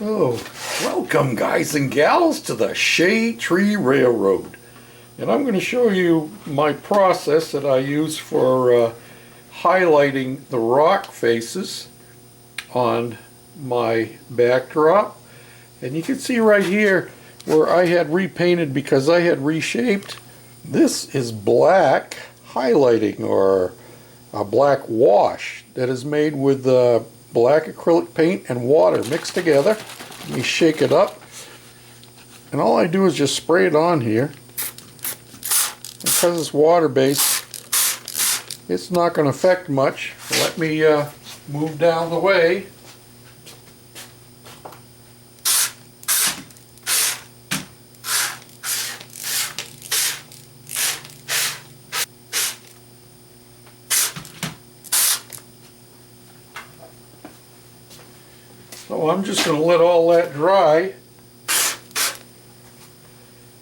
Oh, welcome guys and gals to the Shade Tree Railroad. And I'm going to show you my process that I use for highlighting the rock faces on my backdrop. And you can see right here where I had repainted because I had reshaped. This is black highlighting, or a black wash that is made with black acrylic paint and water mixed together. Let me shake it up, and all I do is just spray it on here. Because it's water based, it's not going to affect much. Let me move down the way. So I'm just going to let all that dry,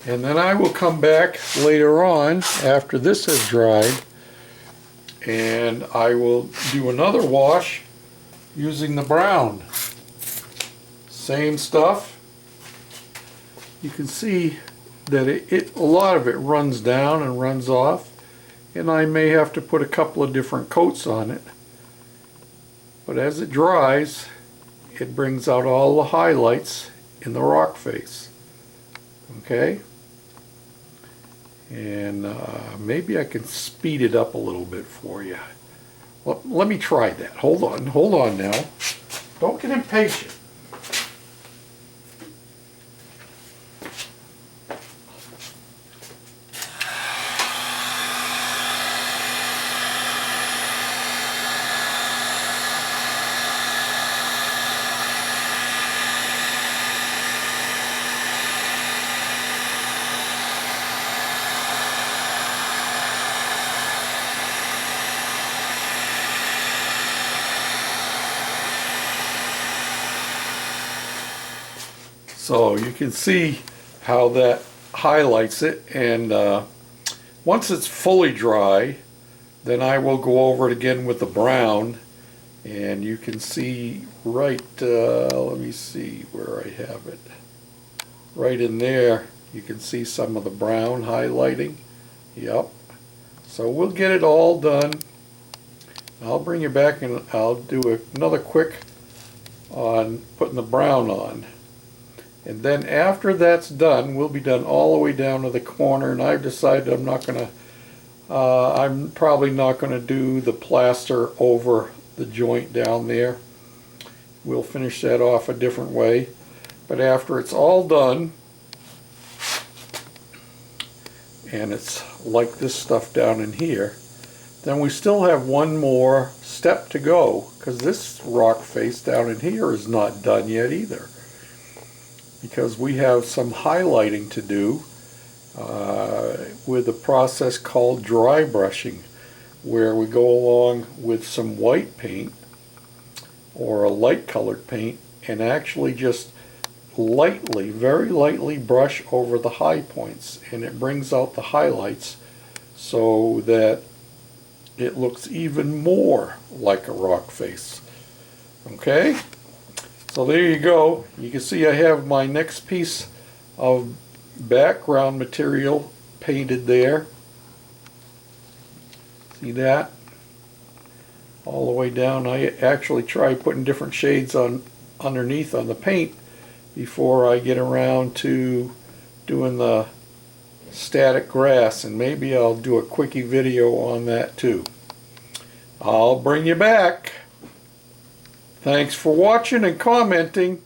and then I will come back later on after this has dried, and I will do another wash using the brown. Same stuff. You can see that a lot of it runs down and runs off, and I may have to put a couple of different coats on it. But as it dries, it brings out all the highlights in the rock face. Okay? And maybe I can speed it up a little bit for you. Let me try that. Hold on now. Don't get impatient. So you can see how that highlights it, and once it's fully dry, then I will go over it again with the brown, and you can see right, let me see where I have it, right in there you can see some of the brown highlighting. Yep. So we'll get it all done. I'll bring you back and I'll do another quick on putting the brown on. And then after that's done, we'll be done all the way down to the corner, and I've decided I'm probably not going to do the plaster over the joint down there. We'll finish that off a different way. But after it's all done, and it's like this stuff down in here, then we still have one more step to go, because this rock face down in here is not done yet either. Because we have some highlighting to do with a process called dry brushing, where we go along with some white paint or a light colored paint and actually just lightly, very lightly brush over the high points, and it brings out the highlights so that it looks even more like a rock face. Okay? So there you go. You can see I have my next piece of background material painted there. See that? All the way down. I actually try putting different shades on underneath on the paint before I get around to doing the static grass, and maybe I'll do a quickie video on that too. I'll bring you back. Thanks for watching and commenting.